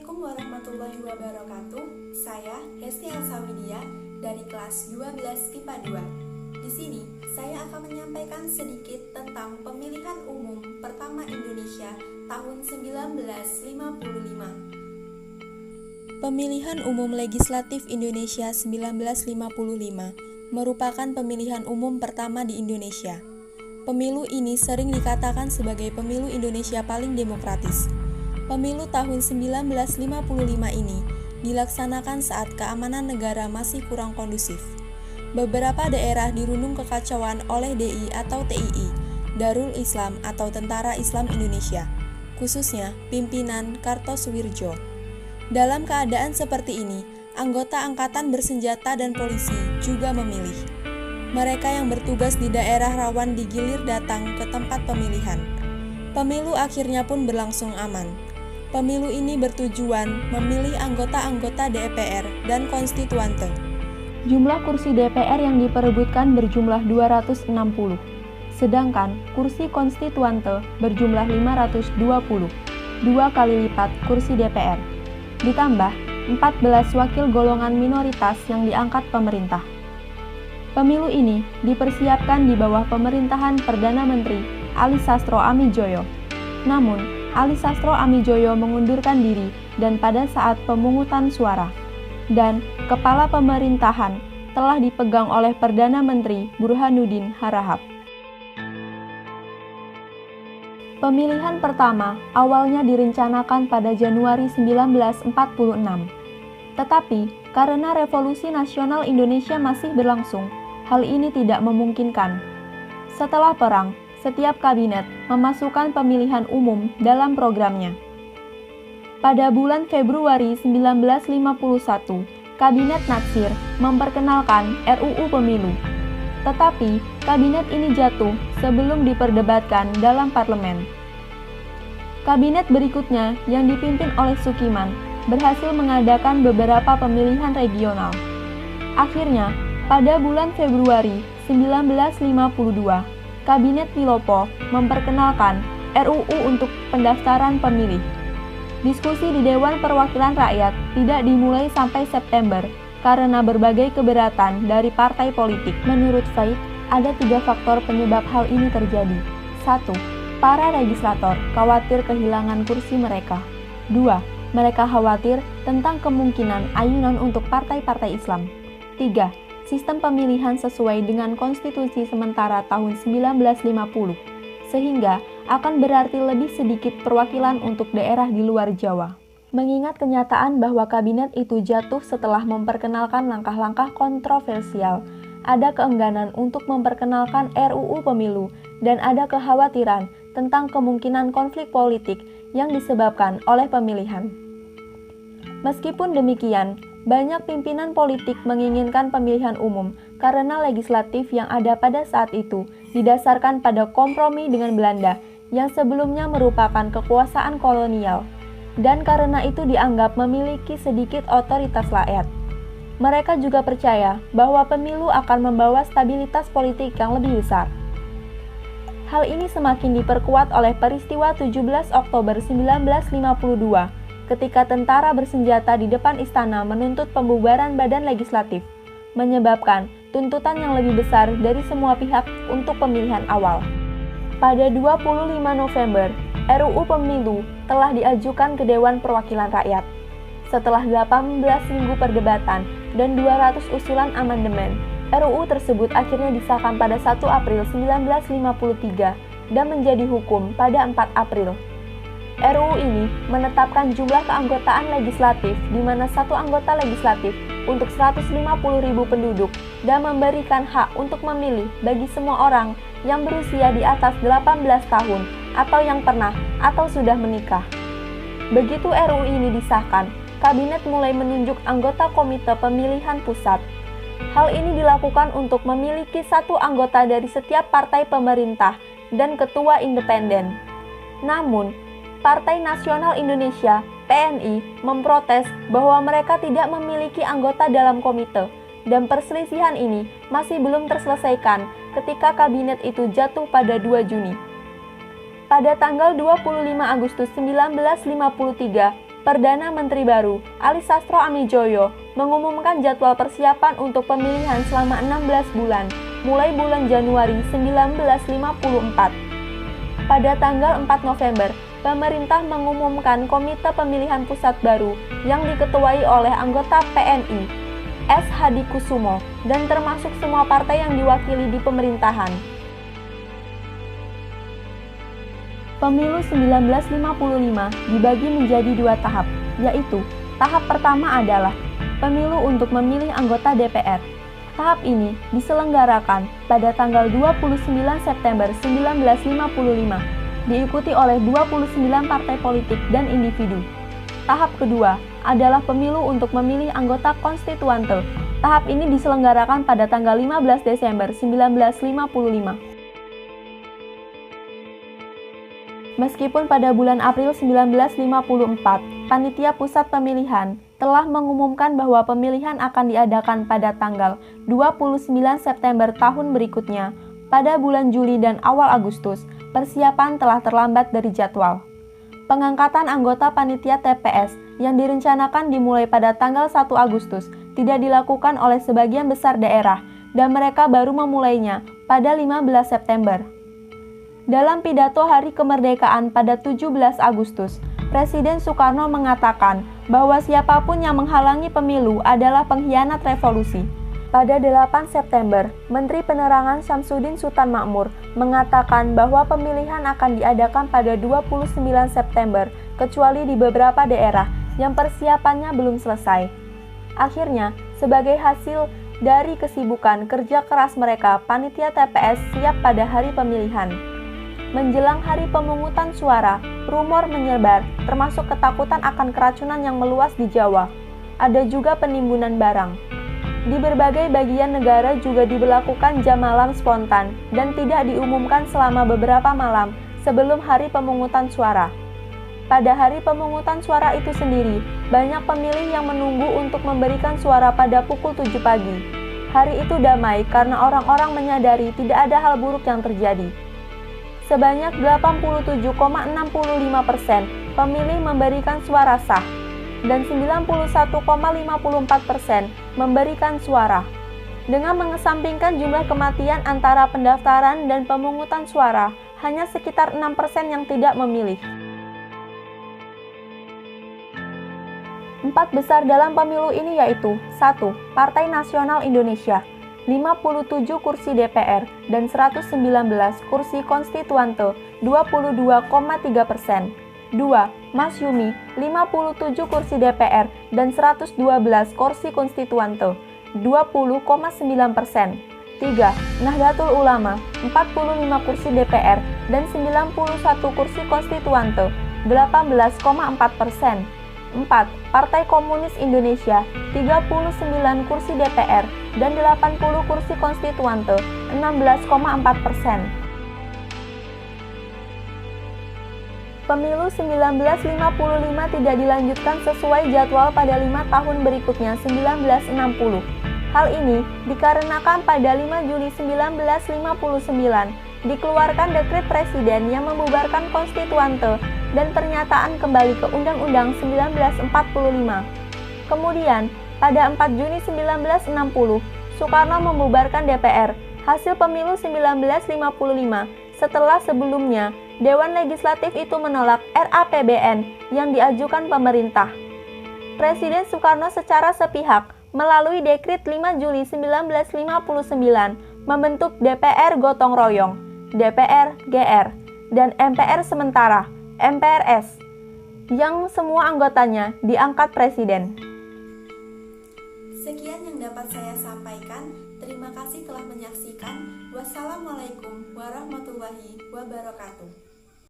Assalamualaikum warahmatullahi wabarakatuh. Saya Hesti Elsawidia dari kelas 12 IPA 2. Di sini saya akan menyampaikan sedikit tentang pemilihan umum pertama Indonesia tahun 1955. Pemilihan umum legislatif Indonesia 1955 merupakan pemilihan umum pertama di Indonesia. Pemilu ini sering dikatakan sebagai pemilu Indonesia paling demokratis. Pemilu tahun 1955 ini dilaksanakan saat keamanan negara masih kurang kondusif. Beberapa daerah dirundung kekacauan oleh DI atau TII, Darul Islam atau Tentara Islam Indonesia, khususnya pimpinan Kartosuwirjo. Dalam keadaan seperti ini, anggota angkatan bersenjata dan polisi juga memilih. Mereka yang bertugas di daerah rawan digilir datang ke tempat pemilihan. Pemilu akhirnya pun berlangsung aman. Pemilu ini bertujuan memilih anggota-anggota DPR dan konstituante. Jumlah kursi DPR yang diperebutkan berjumlah 260, sedangkan kursi konstituante berjumlah 520, 2 kali lipat kursi DPR. Ditambah 14 wakil golongan minoritas yang diangkat pemerintah. Pemilu ini dipersiapkan di bawah pemerintahan Perdana Menteri Ali Sastro Amijoyo. Namun, Ali Sastro Amijoyo mengundurkan diri dan pada saat pemungutan suara, dan kepala pemerintahan telah dipegang oleh Perdana Menteri Burhanuddin Harahap. Pemilihan pertama awalnya direncanakan pada Januari 1946. Tetapi, karena Revolusi Nasional Indonesia masih berlangsung, hal ini tidak memungkinkan. Setelah perang, setiap kabinet memasukkan pemilihan umum dalam programnya. Pada bulan Februari 1951, Kabinet Natsir memperkenalkan RUU Pemilu. Tetapi, kabinet ini jatuh sebelum diperdebatkan dalam parlemen. Kabinet berikutnya yang dipimpin oleh Sukiman berhasil mengadakan beberapa pemilihan regional. Akhirnya, pada bulan Februari 1952, Kabinet Wilopo memperkenalkan RUU untuk pendaftaran pemilih. Diskusi di Dewan Perwakilan Rakyat tidak dimulai sampai September karena berbagai keberatan dari partai politik. Menurut Said, ada 3 faktor penyebab hal ini terjadi. 1. Para legislator khawatir kehilangan kursi mereka. 2. Mereka khawatir tentang kemungkinan ayunan untuk partai-partai Islam. 3. Sistem pemilihan sesuai dengan konstitusi sementara tahun 1950, sehingga akan berarti lebih sedikit perwakilan untuk daerah di luar Jawa. Mengingat kenyataan bahwa kabinet itu jatuh setelah memperkenalkan langkah-langkah kontroversial, ada keengganan untuk memperkenalkan RUU Pemilu dan ada kekhawatiran tentang kemungkinan konflik politik yang disebabkan oleh pemilihan. Meskipun demikian, banyak pimpinan politik menginginkan pemilihan umum karena legislatif yang ada pada saat itu didasarkan pada kompromi dengan Belanda yang sebelumnya merupakan kekuasaan kolonial, dan karena itu dianggap memiliki sedikit otoritas rakyat. Mereka juga percaya bahwa pemilu akan membawa stabilitas politik yang lebih besar. Hal ini semakin diperkuat oleh peristiwa 17 Oktober 1952 ketika tentara bersenjata di depan istana menuntut pembubaran badan legislatif, menyebabkan tuntutan yang lebih besar dari semua pihak untuk pemilihan awal. Pada 25 November, RUU Pemilu telah diajukan ke Dewan Perwakilan Rakyat. Setelah 18 minggu perdebatan dan 200 usulan amandemen, RUU tersebut akhirnya disahkan pada 1 April 1953 dan menjadi hukum pada 4 April. RUU ini menetapkan jumlah keanggotaan legislatif di mana 1 anggota legislatif untuk 150.000 penduduk dan memberikan hak untuk memilih bagi semua orang yang berusia di atas 18 tahun atau yang pernah atau sudah menikah. Begitu RUU ini disahkan, kabinet mulai menunjuk anggota komite pemilihan pusat. Hal ini dilakukan untuk memiliki 1 anggota dari setiap partai pemerintah dan ketua independen. Namun, Partai Nasional Indonesia (PNI) memprotes bahwa mereka tidak memiliki anggota dalam komite, dan perselisihan ini masih belum terselesaikan ketika kabinet itu jatuh pada 2 Juni. Pada tanggal 25 Agustus 1953, Perdana Menteri baru, Ali Sastro Amijoyo, mengumumkan jadwal persiapan untuk pemilihan selama 16 bulan, mulai bulan Januari 1954. Pada tanggal 4 November, pemerintah mengumumkan Komite Pemilihan Pusat baru yang diketuai oleh anggota PNI, S. Hadikusumo, dan termasuk semua partai yang diwakili di pemerintahan. Pemilu 1955 dibagi menjadi 2 tahap, yaitu tahap pertama adalah pemilu untuk memilih anggota DPR. Tahap ini diselenggarakan pada tanggal 29 September 1955, diikuti oleh 29 partai politik dan individu. Tahap kedua adalah pemilu untuk memilih anggota konstituante. Tahap ini diselenggarakan pada tanggal 15 Desember 1955. Meskipun pada bulan April 1954, Panitia Pusat Pemilihan telah mengumumkan bahwa pemilihan akan diadakan pada tanggal 29 September tahun berikutnya, pada bulan Juli dan awal Agustus, persiapan telah terlambat dari jadwal. Pengangkatan anggota panitia TPS yang direncanakan dimulai pada tanggal 1 Agustus tidak dilakukan oleh sebagian besar daerah dan mereka baru memulainya pada 15 September. Dalam pidato Hari Kemerdekaan pada 17 Agustus, Presiden Soekarno mengatakan bahwa siapapun yang menghalangi pemilu adalah pengkhianat revolusi. Pada 8 September, Menteri Penerangan Syamsuddin Sultan Makmur mengatakan bahwa pemilihan akan diadakan pada 29 September, kecuali di beberapa daerah yang persiapannya belum selesai. Akhirnya, sebagai hasil dari kesibukan kerja keras mereka, panitia TPS siap pada hari pemilihan. Menjelang hari pemungutan suara, rumor menyebar, termasuk ketakutan akan keracunan yang meluas di Jawa. Ada juga penimbunan barang. Di berbagai bagian negara juga diberlakukan jam malam spontan dan tidak diumumkan selama beberapa malam sebelum hari pemungutan suara. Pada hari pemungutan suara itu sendiri, banyak pemilih yang menunggu untuk memberikan suara pada pukul 7 pagi. Hari itu damai karena orang-orang menyadari tidak ada hal buruk yang terjadi. Sebanyak 87,65% pemilih memberikan suara sah dan 91,54% memberikan suara. Dengan mengesampingkan jumlah kematian antara pendaftaran dan pemungutan suara, hanya sekitar 6% yang tidak memilih. 4 besar dalam pemilu ini yaitu 1. Partai Nasional Indonesia 57 kursi DPR dan 119 kursi konstituante 22,3%. 2. Masyumi 57 kursi DPR dan 112 kursi konstituante 20,9%. 3. Nahdlatul Ulama 45 kursi DPR dan 91 kursi konstituante 18,4%. 4. Partai Komunis Indonesia 39 kursi DPR dan 80 kursi konstituante 16,4%. Pemilu 1955 tidak dilanjutkan sesuai jadwal pada 5 tahun berikutnya 1960. Hal ini dikarenakan pada 5 Juli 1959 dikeluarkan dekret presiden yang membubarkan konstituante dan pernyataan kembali ke Undang-Undang 1945. Kemudian, pada 4 Juni 1960, Soekarno membubarkan DPR, hasil pemilu 1955, setelah sebelumnya Dewan Legislatif itu menolak RAPBN yang diajukan pemerintah. Presiden Soekarno secara sepihak melalui dekret 5 Juli 1959 membentuk DPR gotong royong, DPR GR, dan MPR sementara, MPRS, yang semua anggotanya diangkat presiden. Sekian yang dapat saya sampaikan. Terima kasih telah menyaksikan. Wassalamualaikum warahmatullahi wabarakatuh.